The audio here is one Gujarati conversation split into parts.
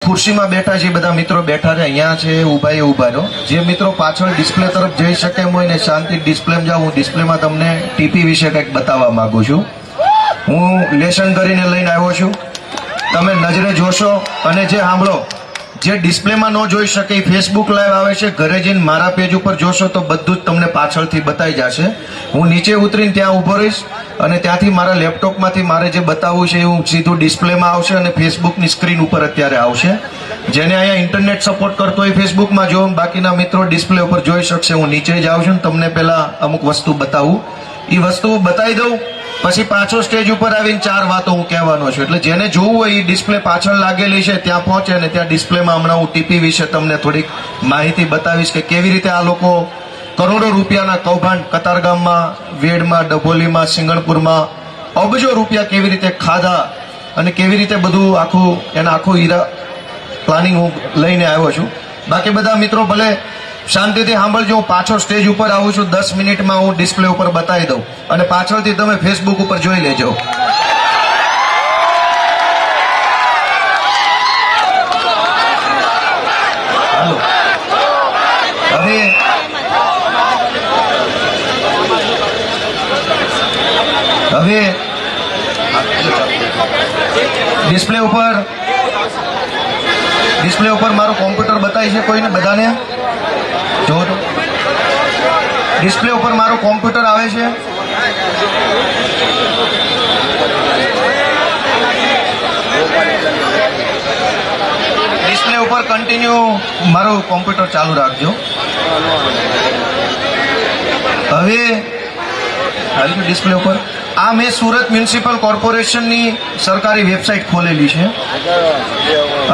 ખુરશીમાં બેઠા છે બધા મિત્રો બેઠા છે, અહીંયા છે ઊભા એ ઊભા રહો. જે મિત્રો પાછળ ડિસ્પ્લે તરફ જઈ શકે એમ હોય ને શાંતિ ડિસ્પ્લેમાં જાઓ. હું ડિસ્પ્લેમાં તમને ટીપી વિશે કંઈક બતાવવા માંગુ છું. હું લેસન કરીને લઈને આવ્યો છું, તમે નજરે જોશો. અને જે સાંભળો, જે ડિસ્પ્લેમાં ન જોઈ શકે એ ફેસબુક લાઈવ આવે છે, ઘરે જઈને મારા પેજ ઉપર જોશો તો બધું જ તમને પાછળથી બતાવી જશે. હું નીચે ઉતરીને ત્યાં ઊભો રહીશ અને ત્યાંથી મારા લેપટોપમાંથી મારે જે બતાવવું છે એવું સીધું ડિસ્પ્લેમાં આવશે અને ફેસબુકની સ્ક્રીન ઉપર અત્યારે આવશે. જેને અહીંયા ઇન્ટરનેટ સપોર્ટ કરતો હોય ફેસબુકમાં જો, બાકીના મિત્રો ડિસ્પ્લે ઉપર જોઈ શકશે. હું નીચે જ આવું છું ને તમને પહેલા અમુક વસ્તુ બતાવું, એ વસ્તુ બતાવી દઉં, પછી પાછો સ્ટેજ ઉપર આવીને 4 વાતો હું કહેવાનો છું. એટલે જેને જોવું હોય એ ડિસ્પ્લે પાછળ લાગેલી છે ત્યાં પહોંચે અને ત્યાં ડિસ્પ્લેમાં હમણાં હું ટીપી વિશે તમને થોડીક માહિતી બતાવીશ કે કેવી રીતે આ લોકો કરોડો રૂપિયાના કૌભાંડ કતારગામમાં, વેડમાં, ડભોલીમાં, સિંગણપુરમાં અબજો રૂપિયા કેવી રીતે ખાધા અને કેવી રીતે બધું આખું હીરા પ્લાનિંગ હું લઈને આવ્યો છું. બાકી બધા મિત્રો ભલે શાંતિથી સાંભળજો. હું પાછો સ્ટેજ ઉપર આવું છું, 10 મિનિટમાં હું ડિસ્પ્લે ઉપર બતાવી દઉં અને પાછળથી તમે ફેસબુક ઉપર જોઈ લેજો. હવે ડિસ્પ્લે ઉપર મારું કોમ્પ્યુટર બતાવી છે કોઈને? બધાને જો ડિસ્પ્લે ઉપર મારું કોમ્પ્યુટર આવે છે. ડિસ્પ્લે ઉપર કન્ટિન્યુ મારું કોમ્પ્યુટર ચાલુ રાખજો. હવે ડિસ્પ્લે ઉપર આ મેં સુરત મ્યુનિસિપલ કોર્પોરેશનની સરકારી વેબસાઇટ ખોલેલી છે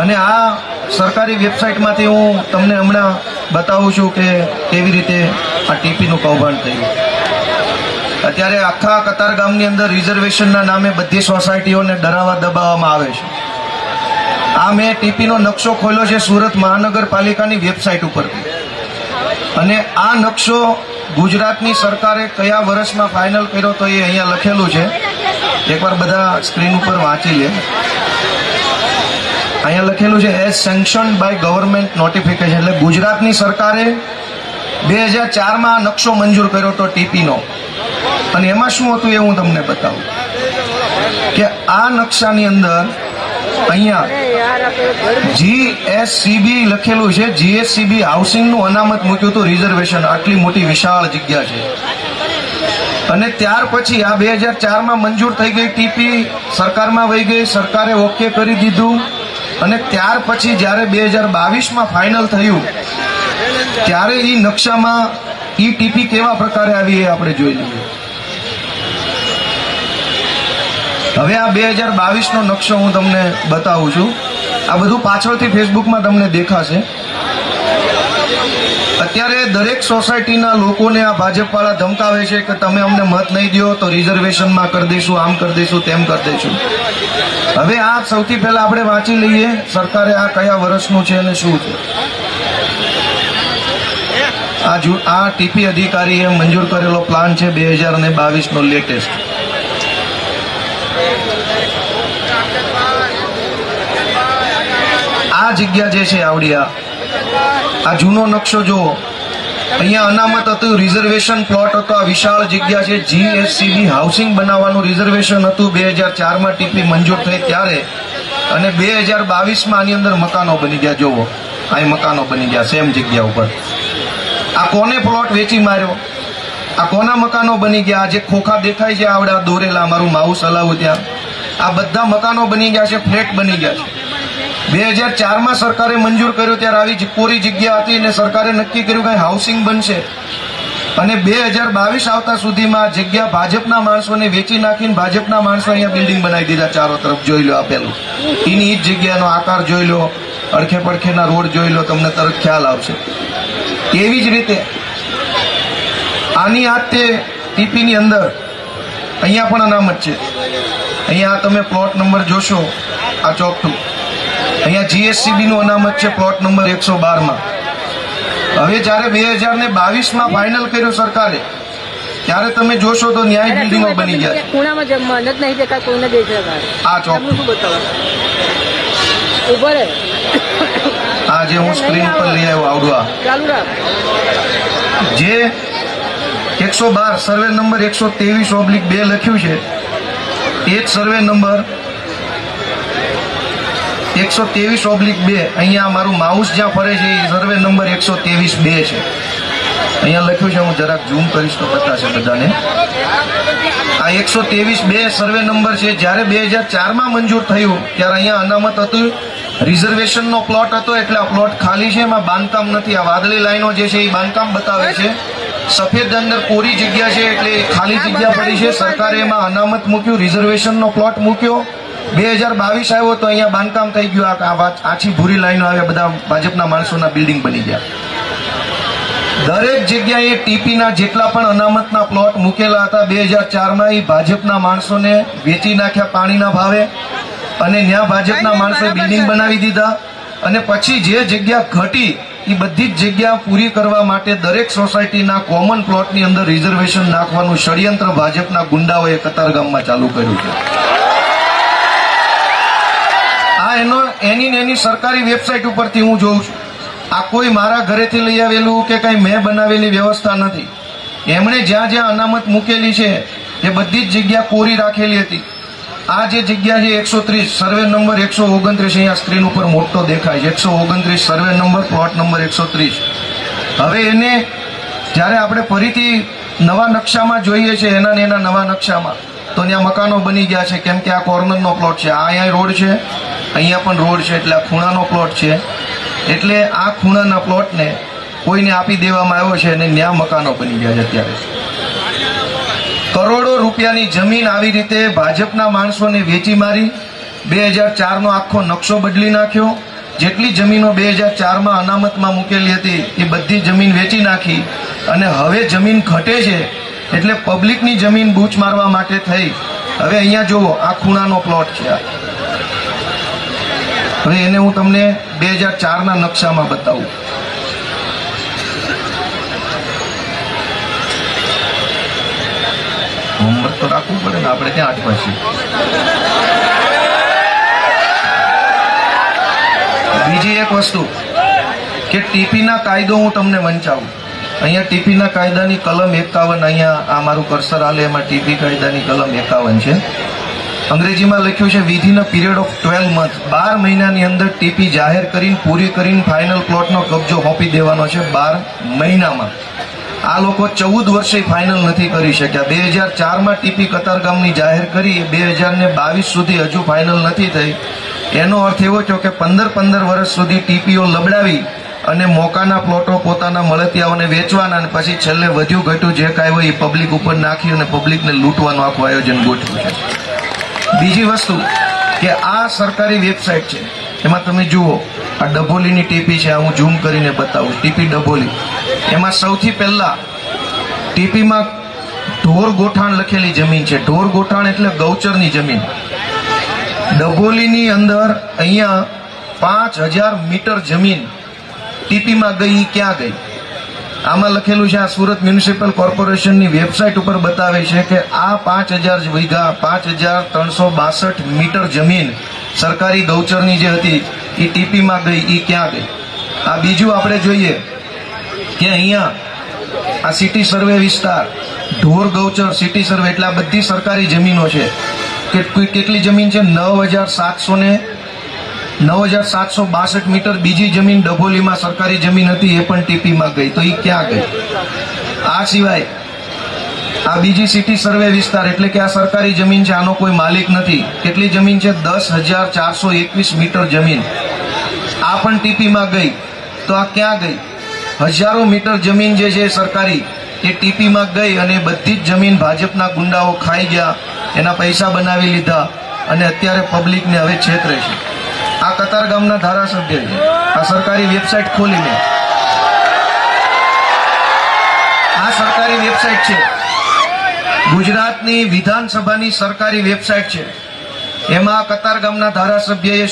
અને આ સરકારી વેબસાઇટમાંથી હું તમને હમણાં બતાવું છું કે કેવી રીતે આ ટીપીનું કૌભાંડ થયું. અત્યારે આખા કતારગામની અંદર રિઝર્વેશનના નામે બધી સોસાયટીઓને ડરાવવા દબાવવામાં આવે છે. આ મેં ટીપીનો નકશો ખોલ્યો છે સુરત મહાનગરપાલિકાની વેબસાઇટ ઉપરથી અને આ નકશો ગુજરાતની સરકારે કયા વર્ષમાં ફાઇનલ કર્યો તો એ અહીંયા લખેલું છે. એકવાર બધા સ્ક્રીન ઉપર વાંચી લે. અહીંયા લખેલું છે as sanction by government notification. એટલે ગુજરાતની સરકારે 2004માં નકશો મંજૂર કર્યો હતો ટીપીનો. અને એમાં શું હતું એ હું તમને બતાવું કે આ નકશાની અંદર અહીંયા GSCB લખેલું છે. GSCB હાઉસિંગનું અનામત મૂક્યું હતું રિઝર્વેશન. આટલી મોટી વિશાળ જગ્યા છે અને ત્યાર પછી આ 2004માં મંજૂર થઈ ગઈ ટીપી, સરકારમાં વહી ગઈ, સરકારે ઓકે કરી દીધું અને ત્યાર પછી જ્યારે 2022માં ફાઇનલ થયું ત્યારે એ નકશામાં ઈ ટીપી કેવા પ્રકારે આવી એ આપણે જોઈ લઈએ. હવે આ 2022નો નકશો હું તમને બતાવું છું. આ બધું પાછળથી ફેસબુકમાં તમને દેખાશે. અત્યારે દરેક સોસાયટીના લોકોને આ ભાજપવાળા ધમકાવે છે કે તમે અમને મત નહીં દો તો રિઝર્વેશનમાં કરી દઈશું, આમ કરી દઈશું, તેમ કરી દઈશું. હવે આ સૌથી પહેલા આપણે વાંચી લઈએ સરકારે આ કયા વર્ષનું છે અને શું છે. આ ટીપી અધિકારીએ મંજૂર કરેલો પ્લાન છે 2022નો લેટેસ્ટ. આ જગ્યા જે છે આવડિયા, આ જૂનો નકશો જુઓ. અહીંયા અનામત હતું, રિઝર્વેશન પ્લોટ હતો. આ વિશાળ જગ્યા છે. GSCB હાઉસિંગ બનાવવાનું રિઝર્વેશન હતું 2004માં ટીપી મંજૂર થઈ ત્યારે અને 2022માં આની અંદર મકાનો બની ગયા. જુઓ, અહીં મકાનો બની ગયા સેમ જગ્યા ઉપર. આ કોને પ્લોટ વેચી માર્યો? આ કોના મકાનો બની ગયા? જે ખોખા દેખાય છે આવડા દોરેલા, મારું માઉસ હલાવું ત્યાં, આ બધા મકાનો બની ગયા છે, ફ્લેટ બની ગયા છે. 2004માં સરકારે મંજૂર કર્યું ત્યારે આવી કોરી જગ્યા હતી અને સરકારે નક્કી કર્યું કે હાઉસિંગ બનશે અને 2022 આવતા સુધીમાં જગ્યા ભાજપના માણસોને વેચી નાખીને ભાજપના માણસો અહીંયા બિલ્ડિંગ બનાવી દીધા ચારો તરફ. જોઈ લો આપેલું એની જ જગ્યાનો આકાર જોઈ લો, અડખે પડખેના રોડ જોઈ લો, તમને તરત ખ્યાલ આવશે. એવી જ રીતે આની આ તે ટીપીની અંદર અહીંયા પણ અનામત છે. અહીંયા તમે પ્લોટ નંબર જોશો, આ ચોકઠું અહીંયા GSCBનું અનામત છે પ્લોટ નંબર 112માં. હવે જ્યારે 2022માં ફાઇનલ કર્યું સરકારે ત્યારે તમે જોશો તો ન્યાય બિલ્ડિંગો બની ગયા છે. આ ચોક આ જે હું સ્ક્રીન પર લઈ આવ્યો આવડવા જે 112 સર્વે નંબર 123/2 લખ્યું છે એ જ સર્વે નંબર 123/2 અહીંયા મારું માઉસ જ્યાં ફરે છે એ સર્વે નંબર 123/2 છે. અહીંયા લખ્યું છે, હું જરાક ઝૂમ કરીશ તો બતાશે બધાને. આ 123/2 સર્વે નંબર છે. જ્યારે 2004માં મંજૂર થયું ત્યારે અહીંયા અનામત હતું, રિઝર્વેશનનો પ્લોટ હતો, એટલે આ પ્લોટ ખાલી છે, એમાં બાંધકામ નથી. આ વાદળી લાઈનો જે છે એ બાંધકામ બતાવે છે, સફેદ અંદર કોરી જગ્યા છે એટલે ખાલી જગ્યા પડી છે. સરકારે એમાં અનામત મૂક્યું, રિઝર્વેશનનો પ્લોટ મૂક્યો. 2022 આવ્યો તો અહીંયા બાંધકામ થઈ ગયું. આછી ભૂરી લાઈનો આવ્યા, બધા ભાજપના માણસોના બિલ્ડિંગ બની ગયા. દરેક જગ્યાએ ટીપીના જેટલા પણ અનામતના પ્લોટ મૂકેલા હતા 2004માં એ ભાજપના માણસોને વેચી નાખ્યા પાણીના ભાવે, અને ત્યાં ભાજપના માણસોએ બિલ્ડિંગ બનાવી દીધા. અને પછી જે જગ્યા ઘટી એ બધી જ જગ્યા પૂરી કરવા માટે દરેક સોસાયટીના કોમન પ્લોટની અંદર રિઝર્વેશન નાખવાનું ષડયંત્ર ભાજપના ગુંડાઓએ કતારગામમાં ચાલુ કર્યું છે. આ એની સરકારી વેબસાઇટ ઉપરથી હું જોઉં છું. આ કોઈ મારા ઘરેથી લઈ આવેલું કે કઈ મેં બનાવેલી વ્યવસ્થા નથી. એમણે જ્યાં જ્યાં અનામત મૂકેલી છે એ બધી જ જગ્યા કોરી રાખેલી હતી. આ જે જગ્યા છે 130 સર્વે નંબર 129 અહીંયા સ્ક્રીન ઉપર મોટો દેખાય છે, 129 સર્વે નંબર પ્લોટ નંબર 130. હવે એને જ્યારે આપણે ફરીથી નવા નકશામાં જોઈએ છે, એના નવા નકશામાં તો ત્યાં મકાનો બની ગયા છે, કેમ કે આ કોર્નરનો પ્લોટ છે, અહીંયા રોડ છે, અહીંયા પણ રોડ છે, એટલે આ ખૂણાનો પ્લોટ છે. એટલે આ ખૂણાના પ્લોટને કોઈને આપી દેવામાં આવ્યો છે અને ત્યાં મકાનો બની ગયા છે. અત્યારે કરોડો રૂપિયાની જમીન આવી રીતે ભાજપના માણસોને વેચી મારી 2004નો આખો નકશો બદલી નાખ્યો. જેટલી જમીનો 2004માં અનામતમાં મૂકેલી હતી એ બધી જમીન વેચી નાખી, અને હવે જમીન ઘટે છે એટલે પબ્લિકની જમીન બૂચ મારવા માટે થઈ. હવે અહીંયા જુઓ, આ ખૂણાનો પ્લોટ છે. હવે એને હું તમને 2004ના નકશામાં બતાવું. હોમવર્ક તો રાખવું પડે ને, આપણે ત્યાં 8 છીએ. બીજી એક વસ્તુ કે ટીપીના કાયદો હું તમને વંચાવું. અહીંયા ટીપીના કાયદાની કલમ 51, અહીંયા આ મારું કર્સર હાલે એમાં ટીપી કાયદાની કલમ 51 છે. અંગ્રેજીમાં લખ્યું છે within a period of 12 months, 12 મહિનાની અંદર ટીપી જાહેર કરીને પૂરી કરીને ફાઇનલ પ્લોટનો કબજો સોંપી દેવાનો છે 12 મહિનામાં. આ લોકો 14 વર્ષે ફાઇનલ નથી કરી શક્યા. 2004માં ટીપી કતારગામની જાહેર કરી, 2022 સુધી હજુ ફાઇનલ નથી થઈ. એનો અર્થ એવો થયો કે 15 વર્ષ સુધી ટીપીઓ લબડાવી અને મોકાના પ્લોટો પોતાના મળતિયાઓને વેચવાના, અને પછી છેલ્લે વધ્યું ઘટ્યું જે કાંઈ હોય એ પબ્લિક ઉપર નાખી અને પબ્લિકને લૂંટવાનું આખું આયોજન ગોઠવ્યું છે. બીજી વસ્તુ કે આ સરકારી વેબસાઇટ છે, એમાં તમે જુઓ આ ડભોલીની ટીપી છે. હું ઝૂમ કરીને બતાવું. ટીપી ડભોલી, એમાં સૌથી પહેલા ટીપીમાં ઢોર ગોઠાણ લખેલી જમીન છે. ઢોર ગોઠાણ એટલે ગૌચરની જમીન. ડભોલીની અંદર અહીંયા 5000 મીટર જમીન ટીપીમાં ગઈ. ક્યાં ગઈ? આમાં લખેલું છે, આ સુરત મ્યુનિસિપલ કોર્પોરેશનની વેબસાઇટ ઉપર બતાવે છે કે આ 5000 વીઘા 5362 મીટર જમીન સરકારી ગૌચરની જે હતી એ ટીપીમાં ગઈ. એ ક્યાં ગઈ? આ બીજું આપણે જોઈએ કે અહીંયા આ સિટી સર્વે વિસ્તાર, ઢોર ગૌચર, સિટી સર્વે, એટલે આ બધી સરકારી જમીનો છે. કેટલી જમીન છે? 9762 મીટર. બીજી જમીન ડભોલીમાં સરકારી જમીન હતી, એ પણ ટીપીમાં ગઈ. તો એ ક્યાં ગઈ? આ સિવાય આ બીજી સિટી સર્વે વિસ્તાર, એટલે કે આ સરકારી જમીન છે, આનો કોઈ માલિક નથી. કેટલી જમીન છે? 10421 મીટર જમીન. આ પણ ટીપીમાં ગઈ. તો આ ક્યાં ગઈ? હજારો મીટર જમીન જે છે સરકારી, એ ટીપીમાં ગઈ, અને બધી જ જમીન ભાજપના ગુંડાઓ ખાઈ ગયા, એના પૈસા બનાવી લીધા, અને અત્યારે પબ્લિકને હવે છેતરે છે. આ કતારગામના ધારાસભ્ય છે. આ સરકારી વેબસાઇટ ખોલીને, આ સરકારી વેબસાઇટ છે, ગુજરાતની વિધાનસભાની સરકારી વેબસાઇટ છે. એમાં કતારગામના ધારાસભ્યએ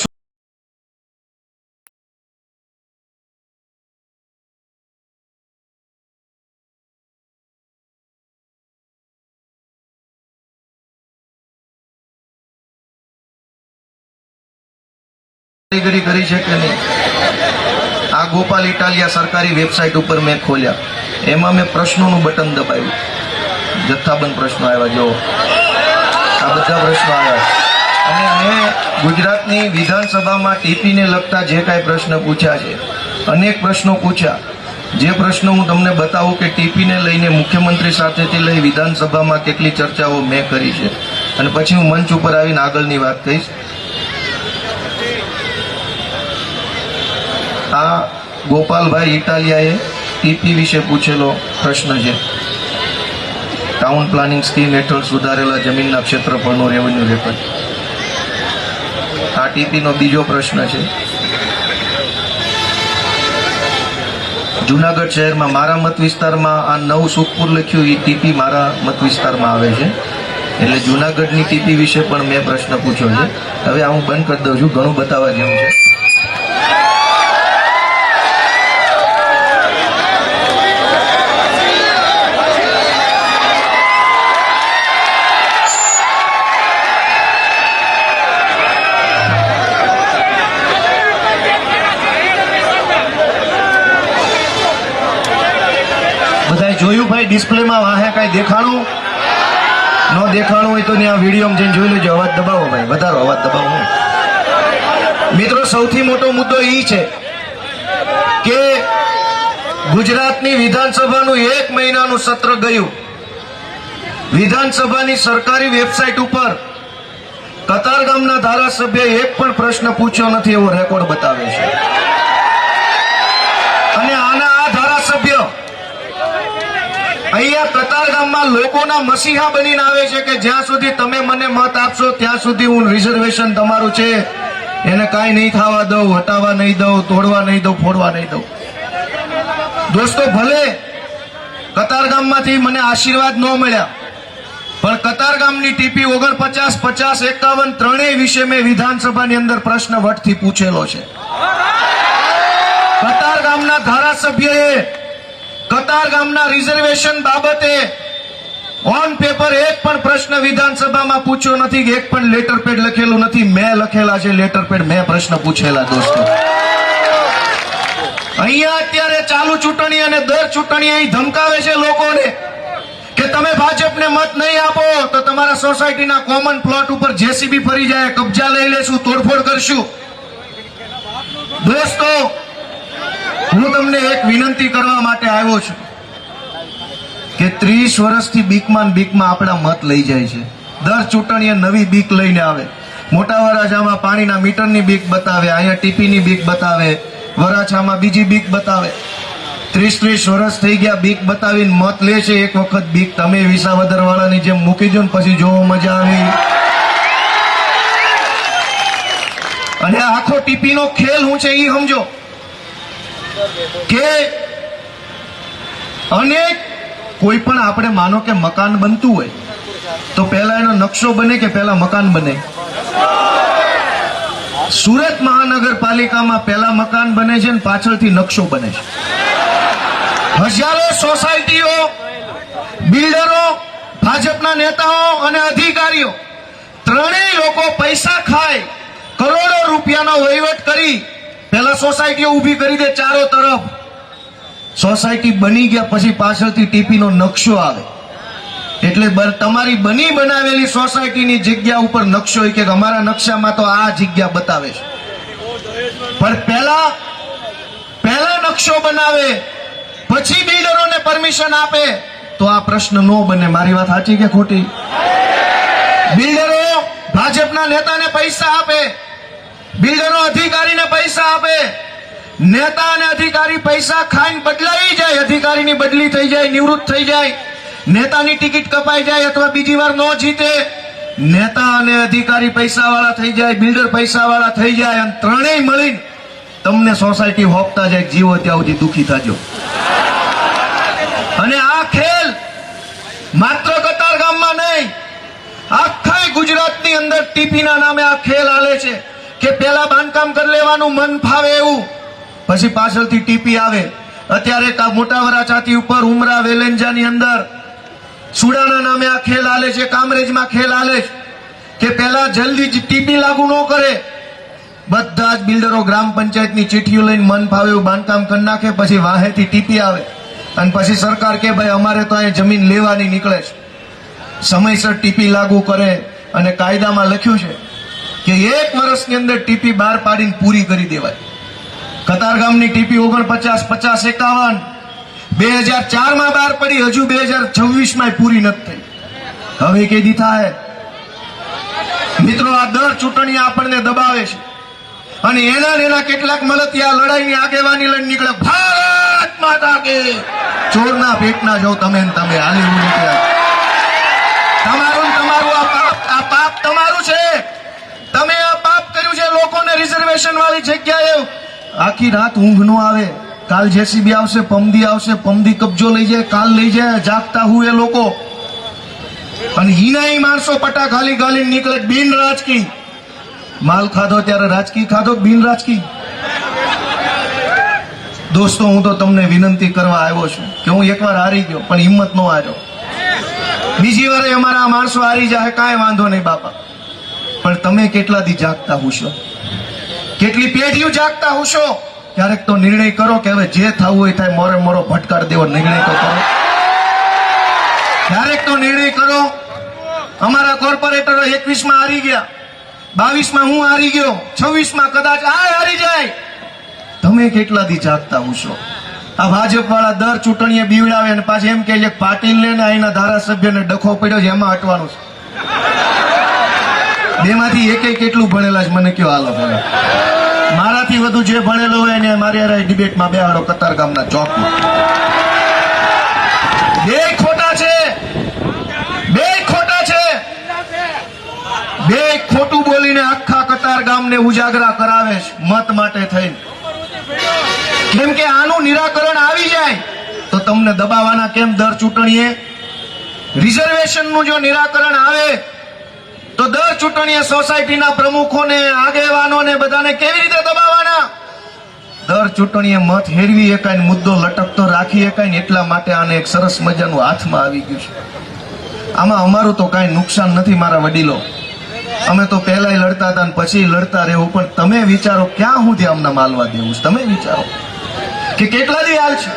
કારીગરી કરી છે કે નહીં? આ ગોપાલ ઇટાલિયા સરકારી વેબસાઇટ ઉપર મેં ખોલ્યા, એમાં મેં પ્રશ્નોનું બટન દબાવ્યું, જથ્થાબંધ પ્રશ્નો આવ્યા. જો આ બધા પ્રશ્નો આવ્યા, અને મેં ગુજરાતની વિધાનસભામાં ટીપીને લગતા જે કાંઈ પ્રશ્ન પૂછ્યા છે, અનેક પ્રશ્નો પૂછ્યા. જે પ્રશ્નો હું તમને બતાવું કે ટીપીને લઈને મુખ્યમંત્રી સાથેથી લઈ વિધાનસભામાં કેટલી ચર્ચાઓ મેં કરી છે, અને પછી હું મંચ ઉપર આવીને આગળની વાત કહીશ. આ ગોપાલભાઈ ઇટાલિયાએ ટીપી વિશે પૂછેલો પ્રશ્ન છે. ટાઉન પ્લાનિંગ સ્કીમ હેઠળ સુધારેલા જમીનના ક્ષેત્રફળનું રેવન્યુ રેકોર્ડ. આ ટીપીનો બીજો પ્રશ્ન છે. જુનાગઢ શહેરમાં મારા મત વિસ્તારમાં આ નવ સુખપુર લખ્યું, એ ટીપી મારા મત વિસ્તારમાં આવે છે, એટલે જુનાગઢની ટીપી વિશે પણ મેં પ્રશ્ન પૂછ્યો છે. હવે આ હું બંધ કરી દઉં છું, ઘણું બતાવવા જેવું છે. બધાએ જોયું ભાઈ ડિસ્પ્લેમાં વાહે કાંઈ દેખાણું? ન દેખાણું હોય તો ત્યાં વિડીયોમાં જઈને જોઈ લેજો. અવાજ દબાવો ભાઈ, વધારો અવાજ દબાવો. મિત્રો, સૌથી મોટો મુદ્દો એ છે કે ગુજરાતની વિધાનસભાનું 1 મહિનાનું સત્ર ગયું. વિધાનસભાની સરકારી વેબસાઇટ ઉપર કતારગામના ધારાસભ્યએ એક પણ પ્રશ્ન પૂછ્યો નથી એવો રેકોર્ડ બતાવે છે. અને આના આ ધારાસભ્ય અહીંયા કતારગામમાં લોકોના મસીહા બનીને આવે છે કે જ્યાં સુધી તમે મને મત આપશો ત્યાં સુધી હું રિઝર્વેશન તમારું છે એને કાંઈ નહીં થવા દઉં, હટાવવા નહીં દઉં, તોડવા નહીં દઉં, ફોડવા નહીં દઉં. દોસ્તો, ભલે કતારગામમાંથી મને આશીર્વાદ ન મળ્યા, પણ કતારગામની ટીપી 49, 50, 51 ત્રણેય વિશે મેં વિધાનસભાની અંદર પ્રશ્ન વટથી પૂછેલો છે. કતારગામના ધારાસભ્યએ કતારગામના રિઝર્વેશન બાબતે ઓન પેપર એક પણ પ્રશ્ન વિધાનસભામાં પૂછ્યો નથી, એક પણ લેટર પેડ લખેલું નથી. મેં લખેલા છે લેટર પેડ, મેં પ્રશ્ન પૂછેલા. દોસ્તો, અહીંયા અત્યારે ચાલુ ચૂંટણી અને દર ચૂંટણી અહીં ધમકાવે છે લોકોને કે તમે ભાજપને મત નહીં આપો તો તમારા સોસાયટીના કોમન પ્લોટ ઉપર જેસીબી ફરી જાય, કબજા લઈ લેશું, તોડફોડ કરશું. દોસ્તો, હું તમને એક વિનંતી કરવા માટે આવ્યો છું કે 30 વર્ષથી બીકમાં આપણા મત લઈ જાય છે. દર ચૂંટણીએ નવી બીક લઈને આવે. મોટા વરાછામાં પાણીના મીટરની બીક બતાવે, અહીંયા ટીપીની બીક બતાવે, વરાછામાં બીજી બીક બતાવે. 30 વર્ષ થઈ ગયા બીક બતાવીને મત લે છે. એક વખત બીક તમે વિસાવદર વાળાની જેમ મૂકી દો ને પછી જોવો મજા આવી. અને આખો ટીપીનો ખેલ શું છે એ સમજો કે અનેક કોઈ પણ આપણે માનો કે મકાન બનતું હોય તો પહેલા એનો નકશો બને કે પહેલા મકાન બને? સુરત મહાનગરપાલિકામાં પહેલા મકાન બને છે ને પાછળથી નકશો બને છે. હજારો સોસાયટીઓ, બિલ્ડરો, ભાજપના નેતાઓ અને અધિકારીઓ ત્રણેય લોકો પૈસા ખાય, કરોડો રૂપિયાનો વહીવટ કરી પહેલા સોસાયટીઓ ઊભી કરી દે ચારો તરફ. સોસાયટી બની ગયા પછી પાછળથી ટીપીનો નકશો આવે એટલે તમારી બની બનાવેલી સોસાયટીની જગ્યા ઉપર નકશો કે અમારા નકશામાં તો આ જગ્યા બતાવે છે. પણ પહેલા નકશો બનાવે પછી બિલ્ડરોને પરમિશન આપે તો આ પ્રશ્ન નો બને. મારી વાત સાચી કે ખોટી? બિલ્ડરો ભાજપના નેતાને પૈસા આપે, બિલ્ડરો અધિકારીને પૈસા આપે, નેતા અને અધિકારી પૈસા ખાઈને બદલાઈ જાય, અધિકારીની બદલી થઈ જાય, નિવૃત્ત થઈ જાય, નેતાની ટિકિટ કપાઈ જાય અથવા બીજી વાર ન જીતે, નેતા અને અધિકારી પૈસા વાળા થઈ જાય, બિલ્ડર પૈસા વાળા થઈ જાય, અને ત્રણેય મળીને તમને સોસાયટી હોપતા જાય. જીવો ત્યાં સુધી દુખી થાજો. અને આ ખેલ માત્ર કતારગામમાં નહીં, આખા ગુજરાતની અંદર ટીપીના નામે આ ખેલ હાલે છે કે પેલા બાંધકામ કરી લેવાનું મન ફાવે એવું, પછી પાછળથી ટીપી આવે. અત્યારે મોટા વરાછાથી ઉપર ઉમરા વેલેન્જાની અંદર સુડાના નામે આ ખેલ હાલે છે, કામરેજમાં ખેલ હાલે છે કે પેલા જલ્દી ટીપી લાગુ ન કરે, બધા જ બિલ્ડરો ગ્રામ પંચાયતની ચીઠીઓ લઈને મન ફાવે એવું બાંધકામ કરી નાખે, પછી વાહેથી ટીપી આવે અને પછી સરકાર કે ભાઈ અમારે તો અહીંયા જમીન લેવાની નીકળે છે. સમયસર ટીપી લાગુ કરે અને કાયદામાં લખ્યું છે કે 1 વર્ષની અંદર ટીપી બહાર પાડીને પૂરી કરી દેવાય. કતારગામની ટીપી 49, 50, 51 2004 માં બહાર પડી, હજુ 2026 માં પૂરી નથી થઈ. હવે કેદી થાય? મિત્રો, આ દર ચૂંટણી આપણને દબાવે છે અને એના કેટલાક મળતિયા લડાઈની આગેવાની લઈને નીકળે, ભારત માતા કે ચોરના પેટના જો તમે ને તમે હાલી નીકળ્યા. તમારું આ પાપ તમારું છે. તમે આ પાપ કર્યું છે. લોકોને રિઝર્વેશન વાળી જગ્યાએ આખી રાત ઊંઘ નો આવે. કાલ જેસીબી આવશે, પમદી આવશે, પમદી કબજો લઈ જાય, કાલ લઈ જાય, જાગતા હુએ લોકો. અને હિનાઈ માણસો પટા ખાલી ગાલી નીકળે. બિન રાજકી માલ ખાધો ત્યારે રાજકી ખાધો, બિન રાજકી. દોસ્તો, હું તો તમને વિનંતી કરવા આવ્યો છું કે હું એકવાર હારી ગયો પણ હિંમત નો હાર્યો. બીજી વારે અમારા માણસો હારી જાય, કાંઈ વાંધો નહીં બાપા, પણ તમે કેટલા દી જાગતા હુશો? કેટલી પેઢીઓ જાગતા હુશો? ક્યારેક તો નિર્ણય કરો કે હવે જે થવું હોય થાય, મોરે મોરો ભટકાડ દેવો નિર્ણય તો કરો. ક્યારેક તો નિર્ણય કરો. અમારા કોર્પોરેટરો 21 માં હારી ગયા, 22 માં હું હારી ગયો, 26 માં કદાચ આ હારી જાય. તમે કેટલા દી જાગતા હુશો? આ ભાજપ વાળા દર ચૂંટણીએ બીવડાવે અને પાછી એમ કે પાટીલ ને અહીંના ધારાસભ્યને ડખો પડ્યો છે એમાં હટવાનું છે. બેમાંથી એકે કેટલું ભણેલા છે મને કયો? હાલો ભલે, મારાથી વધુ જે ભણેલો હોય એને મારી હારે ડિબેટમાં બેહાડો કતારગામના ચોકમાં. બે ખોટા છે, બે ખોટા છે. બે ખોટું બોલીને આખા કતારગામને ઉજાગરા કરાવે છે મત માટે થઈને. કેમ કે આનું નિરાકરણ આવી જાય તો તમને દબાવવાના કેમ? દર ચૂંટણીએ રિઝર્વેશનનું જો નિરાકરણ આવે તો દર ચૂંટણીએ સોસાયટીના પ્રમુખોને, આગેવાનોને બધાને કેવી રીતે દબાવવાના? દર ચૂંટણીએ મત હેરવી એકાય, મુદ્દો લટકતો રાખી એકાય. એટલા માટે આને એક સરસ મજાનું હાથમાં આવી ગયું છે. આમાં અમારું તો કાંઈ નુકસાન નથી મારા વડીલો. અમે તો પહેલાય લડતા હતા અને પછી લડતા રહેવું. પણ તમે વિચારો ક્યાં સુધી આમના માલવા દેવું છે? તમે વિચારો કે કેટલા દી હાલ છે.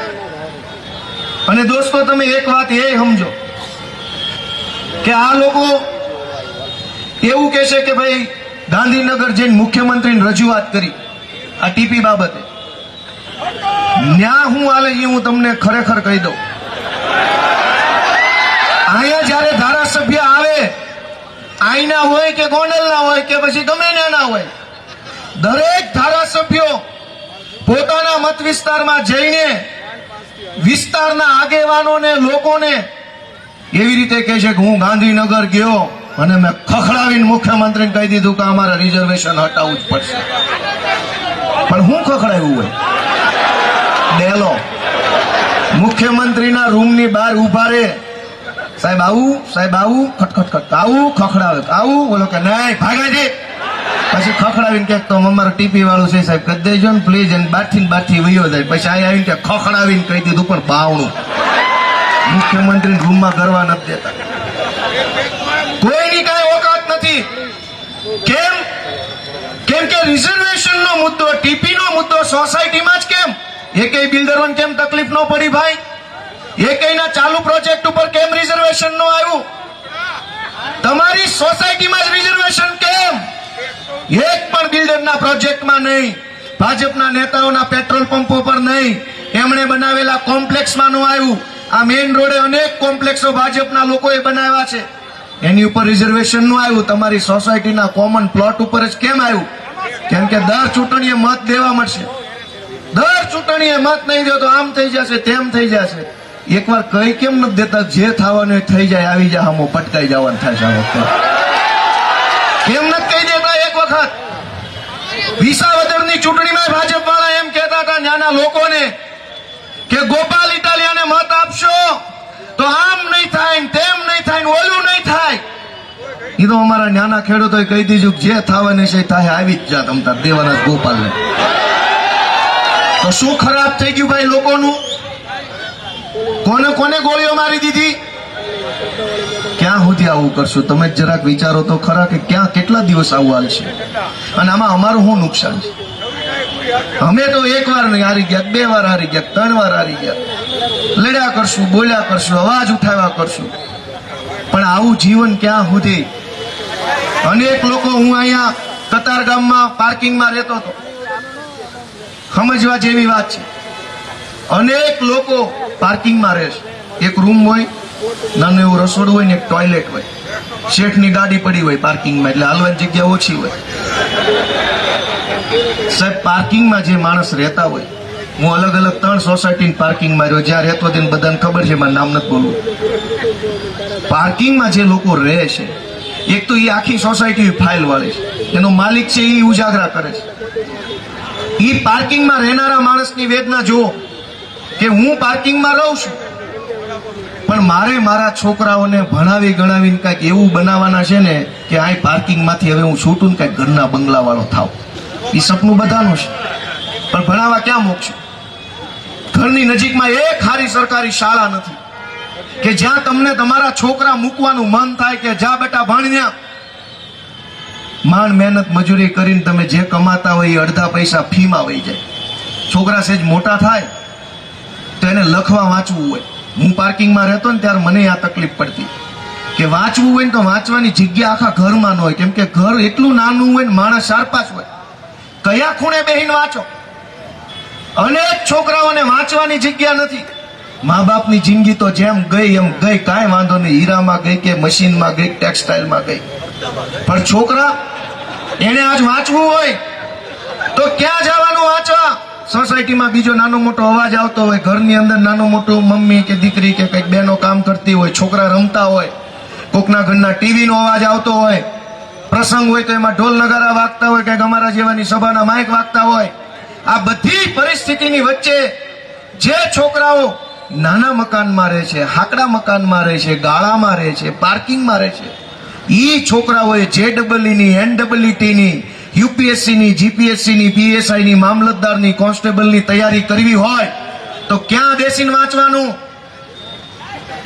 અને દોસ્તો, તમે એક વાત એ સમજો કે આ લોકો એવું કે છે કે ભાઈ ગાંધીનગર જઈને મુખ્યમંત્રીને રજૂઆત કરી આ ટીપી બાબતે. ન્યા હું હાલે એ હું તમને ખરેખર કહી દઉં. અહીંયા જયારે ધારાસભ્ય આવે, આઈના હોય કે ગોંડલના હોય કે પછી ગમે ના હોય, દરેક ધારાસભ્યો પોતાના મત વિસ્તારમાં જઈને વિસ્તારના આગેવાનોને, લોકોને એવી રીતે કહે છે કે હું ગાંધીનગર ગયો અને મેં ખખડાવીને મુખ્યમંત્રીને કહી દીધું કે અમારા રિઝર્વેશન હટાવવું જ પડશે. પણ હું ખખડાવ્યું હોય? ડેલો મુખ્યમંત્રીના રૂમની બહાર ઉભા રહે, સાહેબ આવું, સાહેબ આવું, ખટખટ આવું, ખખડાવે આવું, બોલો કે નહીં ભાગાજી. પછી ખખડાવીને કે તો અમારું ટીપી વાળું છે સાહેબ કરી દેજો ને પ્લીઝ. અને બારથી વયો જાય. પછી અહીંયા આવીને કે ખખડાવીને કહી દીધું પણ બાવણું. મુખ્યમંત્રી રૂમમાં ગરવા નથી દેતા. કોઈની કાંઈ ઓકાત નથી. કેમ? કેમ કે રિઝર્વેશન નો મુદ્દો, ટીપી નો મુદ્દો સોસાયટીમાં જ કેમ? એકેય બિલ્ડરોને કેમ તકલીફ ન પડી ભાઈ? એકેયના ચાલુ પ્રોજેક્ટ ઉપર કેમ રિઝર્વેશન નો આવ્યું? તમારી સોસાયટીમાં જ રિઝર્વેશન કેમ? એક પણ બિલ્ડરના પ્રોજેક્ટમાં નહીં, ભાજપના નેતાઓના પેટ્રોલ પંપો પર નહીં, એમણે બનાવેલા કોમ્પ્લેક્સમાં નો આવ્યું. આ મેઇન રોડે અનેક કોમ્પ્લેક્સો ભાજપના લોકોએ બનાવ્યા છે, એની ઉપર રિઝર્વેશન નું આવ્યું. તમારી સોસાયટીના કોમન પ્લોટ ઉપર જ કેમ આવ્યું? કેમ કે દર ચૂંટણીએ મત દેવા મળશે. દર ચૂંટણીએ મત નહીં દો તો આમ થઈ જશે, તેમ થઈ જશે. એકવાર કઈ કેમ નથી દેતા? જે થવાનું થઈ જાય, આવી જાય, હમો પટકાઈ જવાનું થાય છે. આ વખતે કેમ નથી કહી દેતા? એક વખત વિસાવદરની ચૂંટણીમાં ભાજપ વાળા એમ કહેતા હતા નાના લોકોને કે ગોપાલ ઇટાલિયાને મત આપશો તો આમ નહીં થાય, તેમ નહીં થાય, ઓલું નહીં થાય. એ તો અમારા નાના ખેડૂતોએ કહી દીધું જે થવાની છે થાય, આવી જ જા તમતા દેવાના ગોપાલને. તો શું ખરાબ થઈ ગયું ભાઈ લોકોનું? કોને કોને ગોળીઓ મારી દીધી? ક્યાં સુધી આવું કરશું? તમે જરાક વિચારો તો ખરા કે ક્યાં કેટલા દિવસ આવું હાલશે? અને આમાં અમારું શું નુકસાન છે? અમે તો એક વાર નહીં હારી ગયા, 2 વાર હારી ગયા, 3 વાર હારી ગયા, લડ્યા કરશું, બોલ્યા કરશું, અવાજ ઉઠાવ્યા કરશું, પણ આવું જીવન ક્યાં સુધી? અનેક લોકો, હું અહીંયા કતાર ગામમાં પાર્કિંગમાં રહેતો હતો, સમજવા જેવી વાત છે. અનેક લોકો પાર્કિંગમાં રહે છે. એક રૂમ હોય, નાનું એવું રસોડું હોય ને એક ટોયલેટ હોય, શેઠની ગાડી પડી હોય પાર્કિંગમાં, એટલે હાલવાની જગ્યા ઓછી હોય. સાહેબ, પાર્કિંગમાં જે માણસ રહેતા હોય, હું અલગ અલગ 3 સોસાયટી પાર્કિંગમાં રહ્યો, જ્યાં રહેતો તેને બધાને ખબર છે, મારું નામ નથી બોલવું. પાર્કિંગમાં જે લોકો રહે છે, એક તો એ આખી સોસાયટી ફાઇલ વાળે છે, એનો માલિક છે એ ઉજાગરા કરે છે. એ પાર્કિંગમાં રહેનારા માણસની વેદના જુઓ કે હું પાર્કિંગમાં રહું છું, પણ મારે મારા છોકરાઓને ભણાવી ગણાવીને કંઈક એવું બનાવવાના છે ને કે આ પાર્કિંગમાંથી હવે હું છૂટું ને કંઈક ઘરના બંગલાવાળો થાવ. એ સપનું બધાનું છે, પણ ભણાવવા ક્યાં મોકશું? ઘરની નજીકમાં એક સારી સરકારી શાળા નથી કે જ્યાં તમને તમારા છોકરા મૂકવાનું મન થાય કે જા બેટા ભણ્યા. માંડ મહેનત મજૂરી કરીને તમે જે કમાતા હોય એ અડધા પૈસા ફીમાં વહી જાય. છોકરા સેજ મોટા થાય તો એને લખવા વાંચવું હોય. હું પાર્કિંગમાં રહેતો ને ત્યારે મને આ તકલીફ પડતી કે વાંચવું હોય ને તો વાંચવાની જગ્યા આખા ઘરમાં ન હોય, કેમ કે ઘર એટલું નાનું હોય ને માણસ 4-5 હોય. કયા ખૂણે બેહીને વાંચો? અનેક છોકરાઓને વાંચવાની જગ્યા નથી. મા બાપની જિંદગી તો જેમ ગઈ એમ ગઈ, કાંઈ વાંધો નહીં, હીરામાં ગઈ કે મશીનમાં ગઈ, ટેક્સટાઇલમાં ગઈ, પણ છોકરા એને આજ વાંચવું હોય તો ક્યાં જવાનું વાંચવા? સોસાયટીમાં બીજો નાનો મોટો અવાજ આવતો હોય, ઘરની અંદર નાનો મોટો મમ્મી કે દીકરી કે કંઈક બહેનો કામ કરતી હોય, છોકરા રમતા હોય, કોકના ઘરના ટીવીનો અવાજ આવતો હોય, પ્રસંગ હોય તો એમાં ઢોલ નગારા વાગતા હોય, કંઈક અમારા જેવાની સભાના માઇક વાગતા હોય. આ બધી પરિસ્થિતિની વચ્ચે જે છોકરાઓ નાના મકાનમાં રહે છે, હાકડા મકાનમાં રહે છે, ગાળામાં રહે છે, પાર્કિંગમાં રહે છે, ઈ છોકરાઓએ JEEની, NEETની, UPSCની, GPSCની, PSIની, મામલતદારની, કોન્સ્ટેબલની તૈયારી કરવી હોય તો ક્યાં બેસીને વાંચવાનું?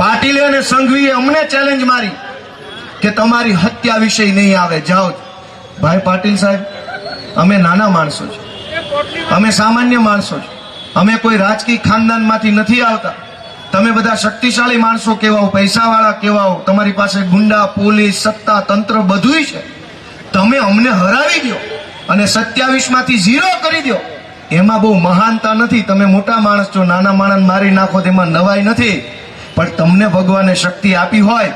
પાટીલે અને સંઘવીએ અમને ચેલેન્જ મારી કે તમારી હત્યા વિષય નહીં આવે, જાઓ. ભાઈ પાટીલ સાહેબ, અમે નાના માણસો છે, અમે સામાન્ય માણસો છે, અમે કોઈ રાજકીય ખાનદાનમાંથી નથી આવતા. તમે બધા શક્તિશાળી માણસો કહેવાઓ, પૈસાવાળા કહેવાઓ, તમારી પાસે ગુંડા, પોલીસ, સત્તા, તંત્ર બધુંય છે. તમે અમને હરાવી દો અને 27માંથી 0 કરી દો, એમાં બહુ મહાનતા નથી. તમે મોટા માણસ છો, નાના માણસ મારી નાખો તેમાં નવાઈ નથી. પણ તમને ભગવાને શક્તિ આપી હોય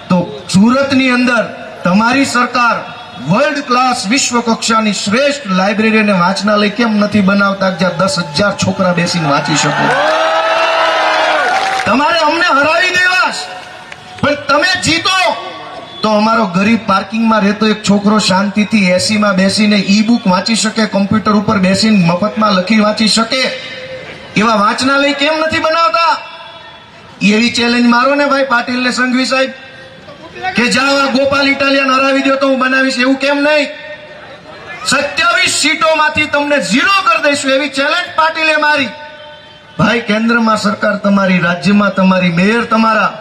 તો સુરતની અંદર તમારી સરકાર વર્લ્ડ ક્લાસ વિશ્વ કક્ષાની શ્રેષ્ઠ લાઇબ્રેરી અને વાંચનાલય કેમ નથી બનાવતા જ્યાં 10,000 છોકરા બેસીને વાંચી શકો? તમારે અમને હરાવી દેવા, પણ તમે જીતો તો અમારો ગરીબ પાર્કિંગમાં રહેતો એક છોકરો શાંતિથી એસીમાં બેસીને ઈ-બુક વાંચી શકે, કોમ્પ્યુટર ઉપર બેસીને મફતમાં લખી વાંચી શકે. એવા વાંચનાલય કેમ નથી બનાવતા? એવી ચેલેન્જ મારો ને ભાઈ પાટીલ ને સંઘવી સાહેબ કે જાઓ આ ગોપાલ ઇટાલિયન હરાવી દો તો હું બનાવીશ. એવું કેમ નહીં? 27 સીટોમાંથી તમને 0 કરી દઈશું એવી ચેલેન્જ પાટીલે મારી. ભાઈ, કેન્દ્રમાં સરકાર તમારી, રાજ્યમાં તમારી, મેયર તમારા,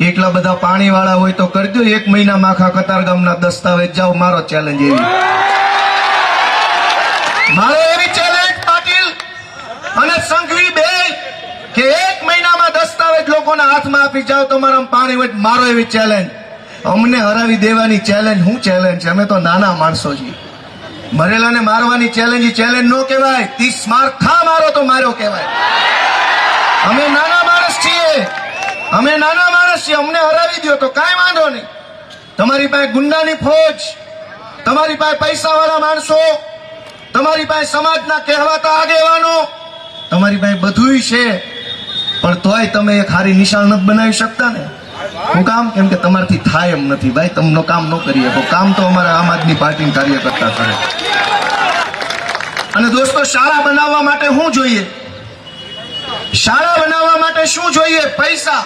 એટલા બધા પાણીવાળા હોય તો કરી દો 1 મહિનામાં આખા કતારગામના દસ્તાવેજ. જાઓ, મારો ચેલેન્જ એવી, મારો એવી ચેલેન્જ પાટીલ અને સંઘવી બે કે 1 મહિનામાં દસ્તાવેજ લોકોના હાથમાં આપી જાઓ તો મારા પાણી હોય. મારો એવી ચેલેન્જ. અમને હરાવી દેવાની ચેલેન્જ શું ચેલેન્જ છે? અમે તો નાના માણસો છીએ. મરેલાને મારવાની ચેલેન્જ ચેલેન્જ નો કહેવાય. 30 માર ખા મારો તો માર્યો કહેવાય. અમે નાના માણસ છીએ, અમે નાના માણસ છીએ. અમને હરાવી દો તો કાંઈ વાંધો નહીં. તમારી પાસે ગુંડાની ફોજ, તમારી પાસે પૈસાવાળા માણસો, તમારી પાસે સમાજના કહેવાતા આગેવાનો, તમારી પાસે બધુંય છે, પણ તોય તમે એક હારી નિશાન નથી બનાવી શકતા ને. હું કામ? કેમ કે તમારાથી થાય એમ નથી. ભાઈ, તમનો કામ ન કરી શકો. કામ તો અમારા આમ આદમી પાર્ટીના કાર્યકર્તા કરે. અને દોસ્તો, શાળા બનાવવા માટે શું જોઈએ? શાળા બનાવવા માટે શું જોઈએ? પૈસા,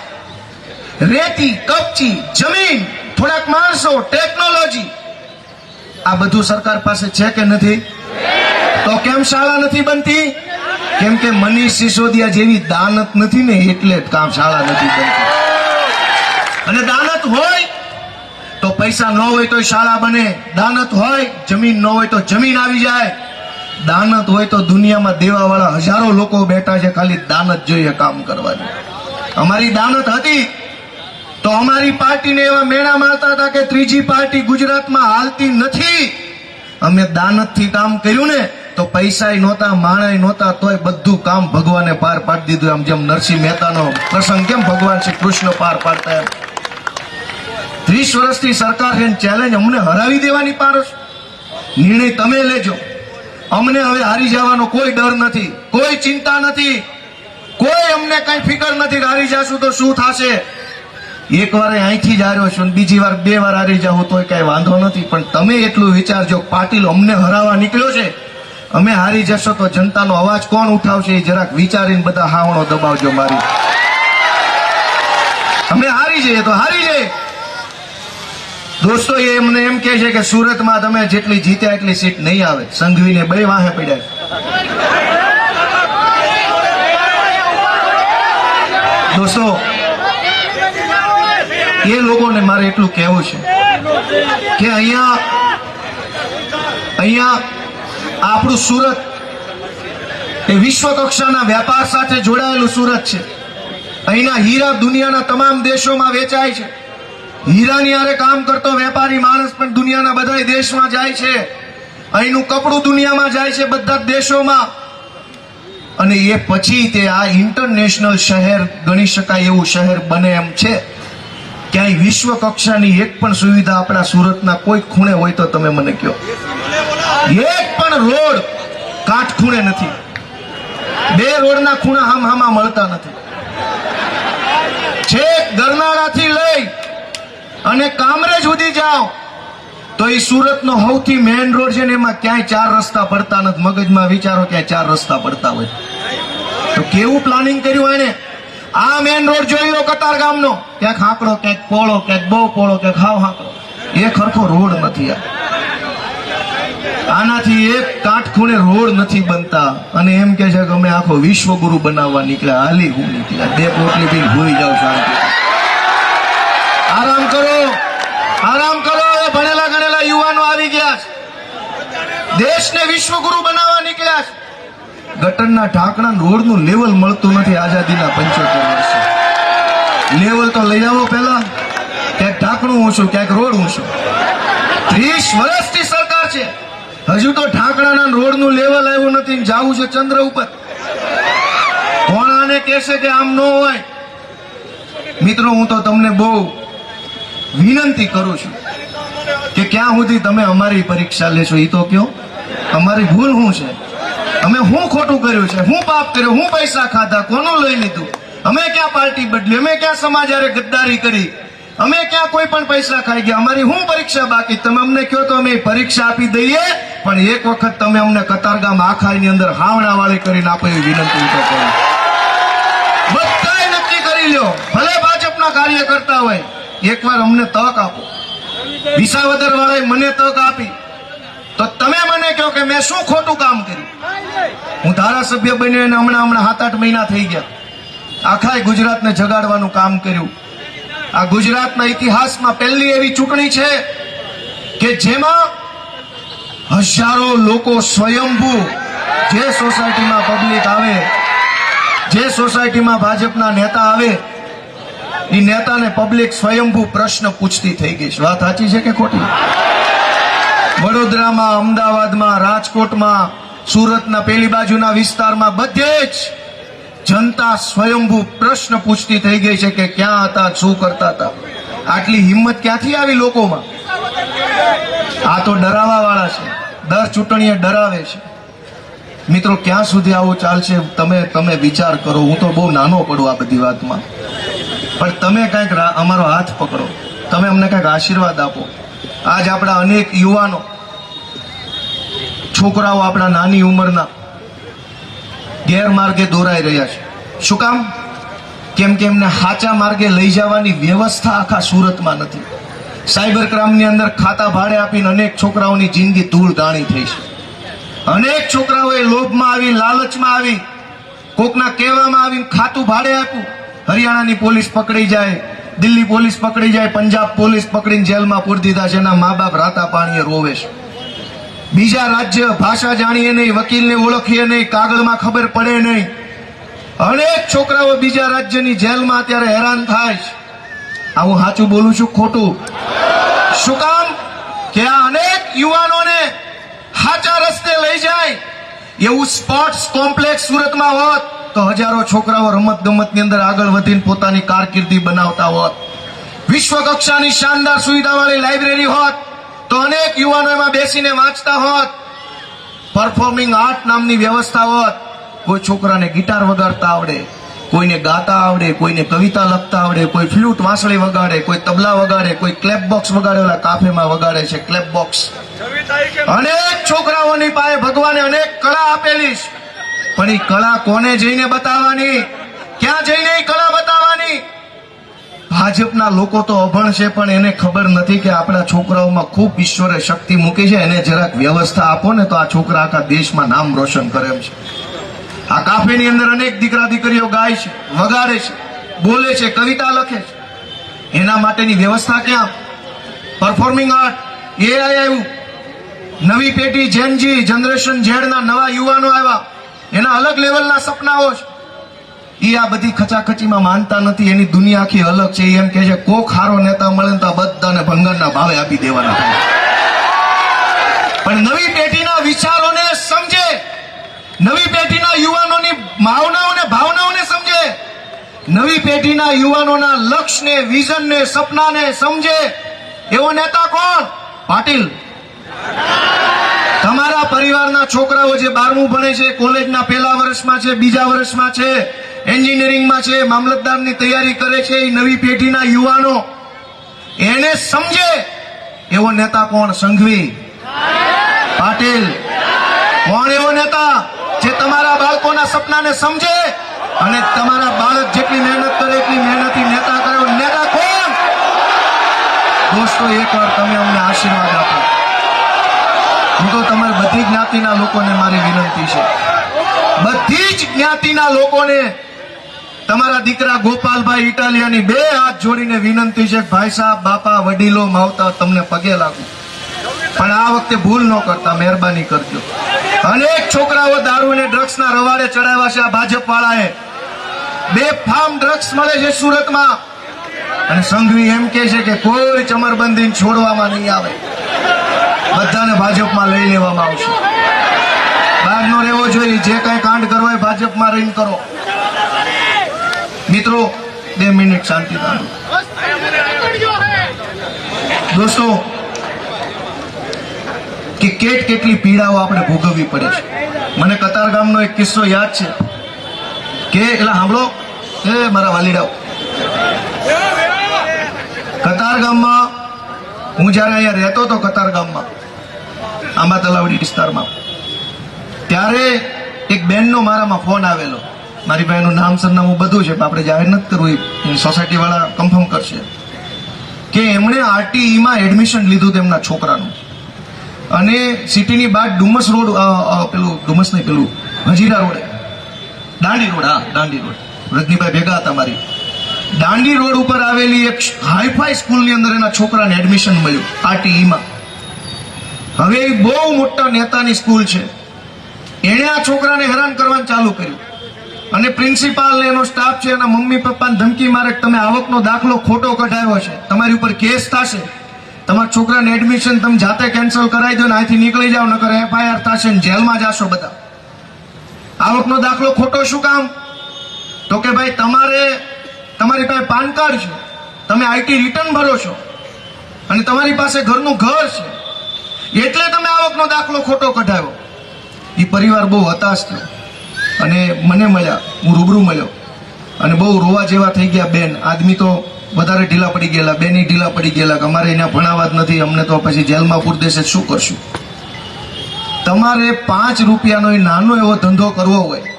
રેતી, કપચી, જમીન, થોડાક માણસો, ટેકનોલોજી. આ બધું સરકાર પાસે છે કે નથી? તો કેમ શાળા નથી બનતી? કેમ કે મનીષ સિસોદિયા જેવી દાનત નથી ને, એટલે જ કામ શાળા નથી બનતી. અને દાનત હોય તો પૈસા ન હોય તો શાળા બને, દાનત હોય જમીન ન હોય તો જમીન આવી જાય, દાનત હોય તો દુનિયામાં દેવાવાળા હજારો લોકો બેઠા છે, ખાલી દાનત જોઈએ કામ કરવાની. અમારી દાનત હતી તો અમારી પાર્ટીને એવા મેણા મારતા હતા કે ત્રીજી પાર્ટી ગુજરાતમાં હાલતી નથી. અમે દાનતથી કામ કર્યું ને તો પૈસાય નહોતા, માણાય નહોતા, તોય બધું કામ ભગવાને પાર પાડી દીધું. આમ જેમ નરસિંહ મહેતાનો પ્રસંગ કેમ ભગવાન શ્રી કૃષ્ણ પાર પાડતા એમ 30 વર્ષથી સરકાર છે, ચેલેન્જ અમને હરાવી દેવાની પારસ. નિર્ણય તમે લેજો. અમને હવે હારી જવાનો કોઈ ડર નથી, કોઈ ચિંતા નથી, કોઈ અમને કઈ ફિકર નથી. હારી જશું તો શું થશે? એક વાર અહીંથી જ હાર્યો છું, બીજી વાર 2 વાર હારી જાવ તોય કઈ વાંધો નથી. પણ તમે એટલું વિચારજો, પાટીલ અમને હરાવવા નીકળ્યો છે, અમે હારી જશો તો જનતાનો અવાજ કોણ ઉઠાવશે એ જરાક વિચારીને બધા હાવણો દબાવજો મારી. અમે હારી જઈએ તો હારી જઈએ. દોસ્તો એ એમને એમ કહે છે કે સુરતમાં તમે જેટલી જીત્યા એટલી સીટ નહીં આવે, સંઘવીને 2 વાહે પડ્યા. દોસ્તો એ લોકોને મારે એટલું કહેવું છે કે અહીંયા આપણું સુરત એ વિશ્વ કક્ષાના વેપાર સાથે જોડાયેલું સુરત છે. અહીંના હીરા દુનિયાના તમામ દેશોમાં વેચાય છે. હીરાની હારે કામ કરતો વેપારી માણસ પણ દુનિયાના બધા દેશમાં જાય છે. અહીંનું કપડું દુનિયામાં જાય છે, બધા દેશોમાં. અને એ પછી તે આ ઇન્ટરનેશનલ શહેર ગણી શકાય એવું શહેર બને એમ છે. ક્યાંય વિશ્વ કક્ષાની એક પણ સુવિધા આપણા સુરતના કોઈ ખૂણે હોય તો તમે મને કહો. એક પણ રોડ કાટ ખૂણે નથી. 2 રોડના ખૂણા હામા મળતા નથી. છેક ગરનાળાથી લઈ અને કામરેજ સુધી જાઓ તો એ સુરતનો સૌથી મેઇન રોડ છે ને, એમાં ક્યાંય 4 રસ્તા પડતા નથી. મગજમાં વિચારો ક્યાંય 4 રસ્તા પડતા હોય તો કેવું પ્લાનિંગ કર્યું એને. આ મેઇન રોડ જોઈ લો કતારગામનો, ક્યાંક હાંકડો, ક્યાંક પોળો, ક્યાંક બહુ પોળો, ક્યાંક હાવ હાંકડો. એ ખરખો રોડ નથી. આનાથી એક કાટખૂણે રોડ નથી બનતા. અને એમ કે છે કે અમે આખો વિશ્વગુરુ બનાવવા નીકળ્યા. હાલી હું નીકળ્યા, 2 પોટલી પીને ભૂલી જાવ શાંતિ. આરામ કરો, આરામ કરો. એ ભણેલા ગણેલા યુવાનો આવી ગયા છે, દેશને વિશ્વગુરુ બનાવવા નીકળ્યા છે. ગટરના ઢાંકણા રોડનું લેવલ મળતું નથી. આઝાદીના 75 વર્ષે લેવલ તો લઈ આવો પેલા. ક્યાંક ઢાંકણું ઊંચું, ક્યાંક રોડ ઊંચો. 30 વર્ષથી સરકાર છે, હજુ તો ઢાંકણાના રોડનું લેવલ આવ્યું નથી. જવું છે ચંદ્ર ઉપર. કોણ આને કહેશે કે આમ ન હોય? મિત્રો, હું તો તમને બહુ વિનંતી કરું છું કે ક્યાં સુધી તમે અમારી પરીક્ષા લેશો એ તો કયો. અમારી ભૂલ શું છે? અમે શું ખોટું કર્યું છે? શું પાપ કર્યો? શું પૈસા ખાધા? કોનું લઈ લીધું? અમે ક્યાં પાર્ટી બદલી? અમે ક્યાં સમાજ હારે ગદ્દારી કરી? અમે ક્યાં કોઈ પણ પૈસા ખાઈ ગયા? અમારી શું પરીક્ષા બાકી? તમે અમને કહો તો અમે પરીક્ષા આપી દઈએ. પણ એક વખત તમે અમને કતારગામ આખાની અંદર હાવણા વાળી કરીને આપો એવી વિનંતી હું તો કરું. બધાય નક્કી કરી લ્યો, ભલે ભાજપના કાર્ય કરતા હોય, એકવાર અમને તક આપો. વિસાવદર વાળાએ મને તક આપી તો તમે મને કહો કે મેં શું ખોટું કામ કર્યું. હું ધારાસભ્ય બન્યો અને હમણાં 7-8 મહિના થઈ ગયા. આખા ગુજરાતને જગાડવાનું કામ કર્યું. આ ગુજરાતના ઇતિહાસમાં પહેલી એવી ચૂંટણી છે કે જેમાં હજારો લોકો સ્વયંભૂ, જે સોસાયટીમાં પબ્લિક આવે, જે સોસાયટીમાં ભાજપના નેતા આવે, એ નેતાને પબ્લિક સ્વયંભૂ પ્રશ્ન પૂછતી થઈ ગઈ છે. વાત સાચી છે કે ખોટી? વડોદરામાં, અમદાવાદમાં, રાજકોટમાં, સુરતના પેલી બાજુના વિસ્તારમાં બધે જ જનતા સ્વયંભૂ પ્રશ્ન પૂછતી થઈ ગઈ છે કે ક્યાં હતા, શું કરતા હતા. આટલી હિંમત ક્યાંથી આવી લોકોમાં? આ તો ડરાવા વાળા છે, દર ચૂંટણીએ ડરાવે છે. મિત્રો, ક્યાં સુધી આવું ચાલશે? તમે વિચાર કરો. હું તો બહુ નાનો પડું આ બધી વાતમાં, પણ તમે કંઈક અમારો હાથ પકડો, તમે અમને કંઈક આશીર્વાદ આપો. આજ આપણા અનેક યુવાનો, છોકરાઓ આપણા નાની ઉંમરના ગેરમાર્ગે દોરાઈ રહ્યા છે. શું કામ? કેમ કે એમને સાચા માર્ગે લઈ જવાની વ્યવસ્થા આખા સુરતમાં નથી. સાયબર ક્રાઇમની અંદર ખાતા ભાડે આપીને અનેક છોકરાઓની જિંદગી ધૂળ દાણી થઈ છે. અનેક છોકરાઓએ લોભમાં આવી, લાલચમાં આવી, કોકના કહેવામાં આવીને ખાતું ભાડે આપ્યું. હરિયાણાની પોલીસ પકડી જાય, દિલ્હી પોલીસ પકડી જાય, પંજાબ પોલીસ પકડીને જેલમાં પૂરી દીધા છે. એના મા બાપ રાતા પાણીએ રોવે છે. બીજા રાજ્ય ભાષા જાણીએ નહીં, વકીલને ઓળખીએ નહીં, કાગળમાં ખબર પડે નહીં. અનેક છોકરાઓ બીજા રાજ્યની જેલમાં અત્યારે હેરાન થાય છે. આ હું સાચું બોલું છું ખોટું? શું કામ? કે આ અનેક યુવાનોને સાચા રસ્તે લઈ જાય. એવું સ્પોર્ટ્સ કોમ્પ્લેક્સ સુરતમાં હોત તો હજારો છોકરાઓ રમત ગમતની અંદર આગળ વધીને પોતાની કારકિર્દી બનાવતા હોત. વિશ્વ કક્ષાની શાનદાર સુવિધાવાળી લાઇબ્રેરી હોત તો અનેક યુવાનો એમાં બેસીને વાંચતા હોત. પરફોર્મિંગ આર્ટ નામની વ્યવસ્થા હોત. કોઈ છોકરાને ગિટાર વગાડતા આવડે, કોઈને ગાતા આવડે, કોઈને કવિતા લખતા આવડે, કોઈ ફ્લૂટ વાંસળી વગાડે, કોઈ તબલા વગાડે, કોઈ ક્લેપ બોક્સ વગાડે. ઓલા કાફેમાં વગાડે છે ક્લેપ બોક્સ. અનેક છોકરાઓની પાસે ભગવાને અનેક કળા આપેલી છે, પણ એ કળા કોને જઈને બતાવવાની? ક્યાં જઈને એ કળા બતાવવાની? ભાજપના લોકો તો અભણ છે, પણ એને ખબર નથી કે આપણા છોકરાઓમાં ખૂબ ઈશ્વરે શક્તિ મૂકી છે. એને જરાક વ્યવસ્થા આપો ને તો આ છોકરા આખા દેશમાં નામ રોશન કરે એમ છે. આ કાફેની અંદર અનેક દીકરા દીકરીઓ ગાય છે, વગાડે છે, બોલે છે, કવિતા લખે છે. એના માટેની વ્યવસ્થા ક્યાં? પરફોર્મિંગ આર્ટ એ આવ્યું. નવી પેઢી જેનજી જનરેશન ઝેડના નવા યુવાનો આવ્યા, એના અલગ લેવલના સપનાઓ છે. એ આ બધી ખચાખચીમાં માનતા નથી. એની દુનિયા આખી અલગ છે. એમ કે છે કોક ખારો નેતા મળે ને તો બધાને ભંગારના ભાવે આપી દેવાના થાય. પણ નવી પેઢીના વિચારોને સમજે, નવી પેઢીના યુવાનોની ભાવનાઓને સમજે, નવી પેઢીના યુવાનોના લક્ષ્યને, વિઝનને, સપનાને સમજે એવો નેતા કોણ? પાટીલ. તમારા પરિવારના છોકરાઓ જે 12મું ભણે છે, કોલેજના પહેલા વર્ષમાં છે, બીજા વર્ષમાં છે, એન્જિનિયરિંગમાં છે, મામલતદારની તૈયારી કરે છે, એ નવી પેઢીના યુવાનો એને સમજે એવો નેતા કોણ? સંઘવી, પાટીલ. કોણ એવો નેતા જે તમારા બાળકોના સપનાને સમજે અને તમારા બાળક જેટલી મહેનત કરે એટલી મહેનતી નેતા કરે? નેતા કોણ? દોસ્તો, એકવાર તમે અમને આશીર્વાદ આપો. હું તો તમારી બધી જ્ઞાતિના લોકોને મારી વિનંતી છે, બધી જ જ્ઞાતિના લોકોને, તમારા દીકરા ગોપાલભાઈ ઇટાલિયાની 2 હાથ જોડીને વિનંતી છે. ભાઈ સાહેબ, બાપા, વડીલો, માવતા, તમને પગે લાગુ, પણ આ વખતે ભૂલ ન કરતા, મહેરબાની કરજો. અનેક છોકરાઓ દારૂ અને ડ્રગ્સના રવાડે ચડાવ્યા છે આ ભાજપ વાળાએ. બેફામ ડ્રગ્સ મળે છે સુરતમાં, અને સંઘવી એમ કે છે કે કોઈ ચમરબંધી છોડવામાં નહીં આવે, બધાને ભાજપમાં લઈ લેવામાં આવશે. બહાર નો રહેવો જોઈએ. જે કઈ કાંડ કરવો હોય ભાજપમાં રહીને કરો. મિત્રો, 2 મિનિટ શાંતિ રાખો. દોસ્તો, કે કેટલી પીડાઓ આપણે ભોગવવી પડે છે. મને કતારગામનો એક કિસ્સો યાદ છે કે એટલે સાંભળો એ મારા વાલીડાઓ, કતારગામમાં હું જયારે અહીંયા રહેતો હતો, કતારગામમાં આંબા તલાવડી વિસ્તારમાં, ત્યારે એક બેનનો મારામાં ફોન આવેલો. મારી ભાઈનું નામ, સરનામું બધું છે, આપણે જાહેર નથી કરવું, સોસાયટી વાળા કન્ફર્મ કરશે, કે એમણે આરટીઈમાં એડમિશન લીધું તેમના છોકરાનું, અને સિટીની બહાર ડુમસ રોડ, પેલું ડુમસ નહીં, પેલું હજીરા રોડ, દાંડી રોડ, હા દાંડી રોડ, રજનીભાઈ ભેગા હતા મારી, દાંડી રોડ ઉપર આવેલી એક હાઈફાઈ સ્કૂલની અંદર એના છોકરાને એડમિશન મળ્યું આરટીઈમાં. હવે એ બહુ મોટા નેતાની સ્કૂલ છે. એણે આ છોકરાને હેરાન કરવાનું ચાલુ કર્યું, અને પ્રિન્સિપાલ એનો સ્ટાફ છે એના મમ્મી પપ્પાને ધમકી મારે કે તમે આવકનો દાખલો ખોટો કઢાવ્યો છે, તમારી ઉપર કેસ થશે, તમારા છોકરાને એડમિશન તમે જાતે કેન્સલ કરાવી દો ને અહીંથી નીકળી જાઓ, નકર એફઆઈઆર થશે ને જેલમાં જશો બધા. આવકનો દાખલો ખોટો શું કામ? તો કે ભાઈ તમારી પાસે પાન કાર્ડ છે, તમે આઈટી રિટર્ન ભરો છો, અને તમારી પાસે ઘરનું ઘર છે, એટલે તમે આવકનો દાખલો ખોટો કઢાવ્યો. એ પરિવાર બહુ હતાશ થયો અને મને મળ્યા, હું રૂબરૂ મળ્યો, અને બહુ રોવા જેવા થઈ ગયા. બેન, આદમી તો વધારે ઢીલા પડી ગયેલા, બેની ઢીલા પડી ગયેલા કે અમારે એને ભણાવવા જ નથી, અમને તો પછી જેલમાં પૂરી દેશે, શું કરશું? તમારે 5 રૂપિયાનો નાનો એવો ધંધો કરવો હોય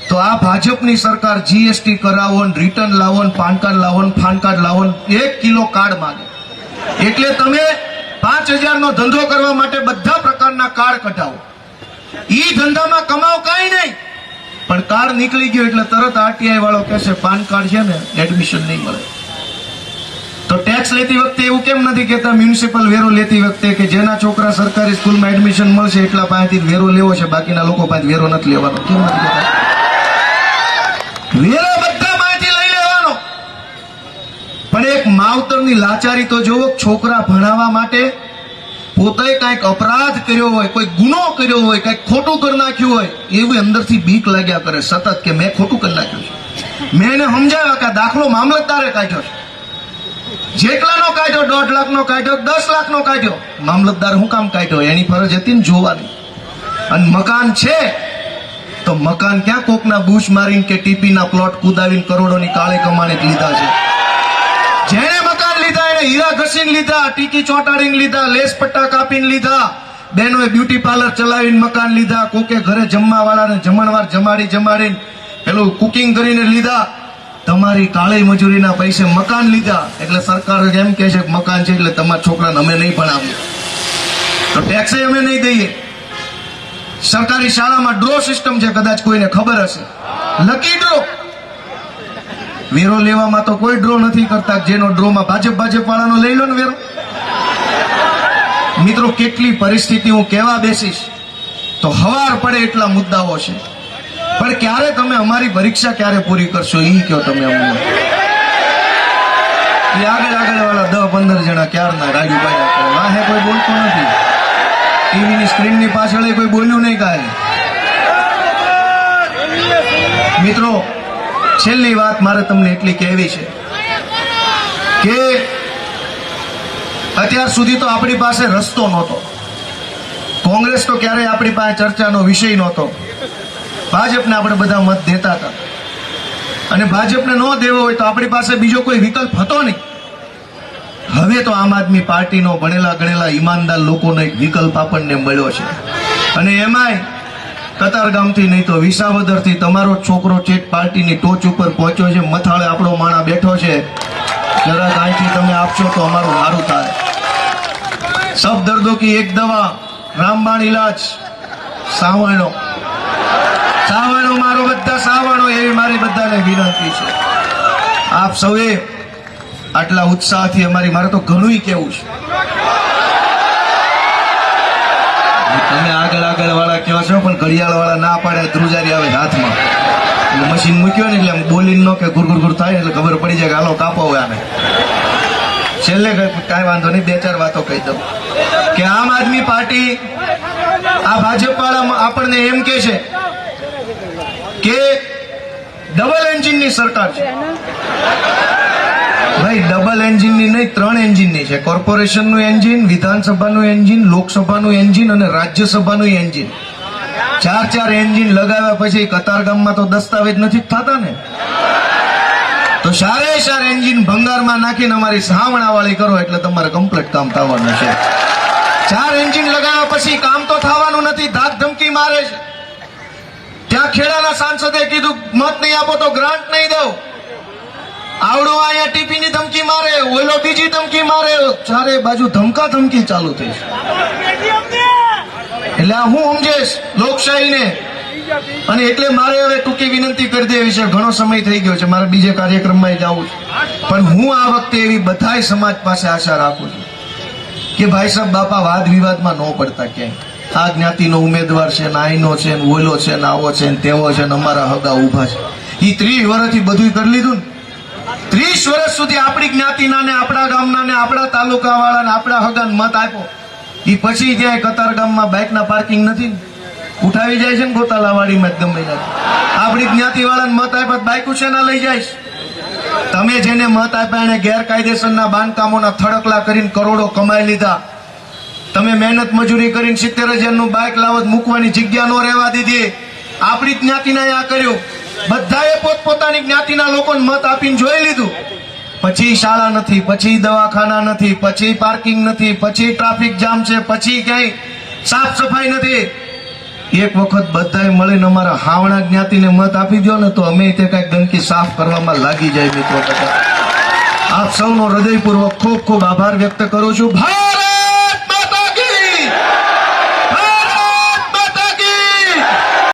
તો આ ભાજપની સરકાર જીએસટી કરાવો, રિટર્ન લાવો, પાન કાર્ડ લાવો, ફાન કાર્ડ લાવો, 1 કિલો કાર્ડ માંગે. એટલે તમે 5000 નો ધંધો કરવા માટે બધા પ્રકારના કાર્ડ કઢાવો. ઈ ધંધામાં કમાવ કાંઈ નહીં, પણ કાર્ડ નીકળી ગયો એટલે તરત આરટીઆઈ વાળો કહેશે પાન કાર્ડ છે ને, એડમિશન નહીં મળે. તો ટેક્સ લેતી વખતે એવું કેમ નથી કહેતા મ્યુનિસિપલ વેરો લેતી વખતે કે જેના છોકરા સરકારી સ્કૂલમાં એડમિશન મળશે એટલા પાસેથી વેરો લેવો છે, બાકીના લોકો પાસે વેરો નથી લેવાનો? કેમ નથી કહેતા? વેરો બધા પાસેથી લઈ લેવાનો. પણ એક માવતરની લાચારી તો જોવો, છોકરા ભણાવવા માટે પોતે કઈક અપરાધ કર્યો હોય, કોઈ ગુનો કર્યો હોય, કઈક ખોટું કરી નાખ્યું હોય, એવું અંદરથી બીક લાગ્યા કરે સતત કે મેં ખોટું કરી નાખ્યું છે. મેં એને સમજાવ્યા કે દાખલો મામલતદારે કાઢ્યો છે, જેટલાનો કાઢ્યો, 1.5 લાખનો કાઢ્યો, 10 લાખનો કાઢ્યો, મામલતદાર શું કામ કાઢ્યો? એની ફરજ હતી ને જોવાની. અને મકાન છે તો મકાન ક્યાં કોકના બૂચ મારીને કે ટીપીના પ્લોટ કુદાવીને કરોડોની કાળી કમાણી લીધા છે? જેને મકાન લીધા એને હીરા ઘસીને લીધા, ટીકી ચોંટાડીને લીધા, લેસ પટ્ટા કાપીને લીધા, બહેનોએ બ્યુટી પાર્લર ચલાવીને મકાન લીધા, કોકે ઘરે જમવા વાળાને જમણવાર જમાડીને પેલું કુકિંગ કરીને લીધા. તમારી કાળી મજૂરીના પૈસે મકાન લીધા. એટલે સરકાર એમ કે છે મકાન છે એટલે તમારા છોકરાને અમે નહીં ભણાવીએ, તો ટેક્સ અમે નહીં દઈએ. સરકારી શાળામાં ડ્રો સિસ્ટમ છે, કદાચ કોઈને ખબર હશે, લકી ડ્રો. વેરો લેવામાં તો કોઈ ડ્રો નથી કરતા. જેનો ડ્રોમાં ભાજપ વાળાનો લઈ લો ને વેરો. મિત્રો, કેટલી પરિસ્થિતિ હું કહેવા બેસીશ તો હવાર પડે એટલા મુદ્દાઓ છે. પણ ક્યારે તમે અમારી પરીક્ષા ક્યારે પૂરી કરશો એ કહો તમે અમને. એ આગળ વાળા 10-15 જણા ક્યારના ગાડી પાડ્યા કરે, વાહે કોઈ બોલતો નથી. ટીવીની સ્ક્રીનની પાછળ કોઈ બોલ્યું નહીં કાંઈ. મિત્રો, છેલ્લી વાત મારે તમને એટલી કહેવી છે કે અત્યાર સુધી તો આપણી પાસે રસ્તો નહોતો. કોંગ્રેસ તો ક્યારેય આપણી પાસે ચર્ચાનો વિષય નહોતો. ભાજપને આપણે બધા મત દેતા હતા, અને ભાજપને ન દેવો હોય તો આપણી પાસે બીજો કોઈ વિકલ્પ હતો નહીં. હવે તો આમ આદમી પાર્ટીનો ભણેલા ગણેલા ઈમાનદાર લોકોનો એક વિકલ્પ આપણને મળ્યો છે. અને એમાંય કતારગામથી નહીં તો વિસાવદરથી તમારો છોકરો ચેટ પાર્ટીની ટોચ ઉપર પહોંચ્યો છે. મથાળે આપણો માણા બેઠો છે. જરા અહીંથી તમે આપશો તો અમારું સારું થાય. સબ દર્દો કી એક દવા, રામબાણ ઇલાજ, સાવરણો મારો બધા સાવરણો, એવી મારી બધાને વિનંતી છે. આપ સૌએ આટલા ઉત્સાહથી મારે તો ઘણું કેવું છે. તમે આગળ વાળા કહો છો, પણ ઘડિયાળ વાળા ના પાડે, ધ્રુજારી આવે હાથમાં. મશીન મૂક્યો ને એટલે આમ બોલીને નો કે ગુર થાય એટલે ખબર પડી જાય કે હાલો કાપો હોય આને. છેલ્લે કાંઈ વાંધો નહીં, 2-4 વાતો કહી દઉં કે આમ આદમી પાર્ટી, આ ભાજપ વાળા આપણને એમ કે છે કે ડબલ એન્જિનની સરકાર છે. ભાઈ, ડબલ એન્જિનની નહીં, 3 એન્જિનની છે. કોર્પોરેશનનું એન્જિન, વિધાનસભાનું એન્જિન, લોકસભાનું એન્જિન અને રાજ્યસભાનું એન્જિન. 4 એન્જિન લગાવ્યા પછી કતારગામમાં તો દસ્તાવેજ નથી થતા ને. તો સારે એન્જિન ભંગારમાં નાખીને અમારી સાવણાવાળી કરો એટલે તમારે કમ્પ્લીટ કામ થવાનું છે. 4 એન્જિન લગાવ્યા પછી કામ તો થવાનું નથી, ધાક ધમકી મારે છે. ત્યાં ખેડાના સાંસદે કીધું મત નહીં આપો તો ગ્રાન્ટ નહીં દઉં. આવડો અહીંયા ટીપીની ધમકી મારે, ઓલો બીજી ધમકી મારે, ચારે બાજુ ધમકા ધમકી ચાલુ થઈ. એટલે હું સમજેશ લોકશાહીને. અને એટલે મારે હવે ટૂંકી વિનંતી કરી દેવી છે. ઘણો સમય થઈ ગયો છે, મારે બીજે કાર્યક્રમમાં જવું છે. પણ હું આ વખતે એવી બધાય સમાજ પાસે આશા રાખું છું કે ભાઈ સાહેબ, બાપા વાદ વિવાદમાં ન પડતા. ક્યાંય આ જ્ઞાતિનો ઉમેદવાર છે ને, આઈનો છે ને, ઓલો છે ને, આવો છે ને, તેવો છે ને, અમારા હગા ઉભા છે. એ 30 વર્ષથી બધું કરી લીધું ને. 30 વર્ષ સુધી આપણી જ્ઞાતિના ને, આપણા ગામના ને, આપણા તાલુકા વાળા ને, આપણા હગાને મત આપ્યો. એ પછી ત્યાં કતારગામમાં બાઇકના પાર્કિંગ નથી ને, ઉઠાવી જાય છે ને ગોતાલાવાડીમાં જ ગમે આપણી જ્ઞાતિ વાળાને મત આપ્યા, બાઇક ઉછેના લઈ જાય. તમે જેને મત આપ્યા એને ગેરકાયદેસરના બાંધકામોના થડકલા કરીને કરોડો કમાઈ લીધા. તમે મહેનત મજૂરી કરીને 70,000નું બાઇક લાવત મૂકવાની જગ્યા ન રહેવા દીધી. આપણી જ્ઞાતિના આ કર્યું. બધાએ પોતપોતાની જ્ઞાતિના લોકોને મત આપીને જોઈ લીધું. પછી શાળા નથી, પછી દવાખાના નથી, પછી પાર્કિંગ નથી, પછી ટ્રાફિક જામ છે, પછી ક્યાંય સાફ સફાઈ નથી. એક વખત બધાએ મળીને અમારા હાવણા જ્ઞાતિને મત આપી દો ને તો અમે તે કઈક ગંદકી સાફ કરવામાં લાગી જાય. મિત્રો, આપ સૌનો હૃદયપૂર્વક ખૂબ ખૂબ આભાર વ્યક્ત કરું છું.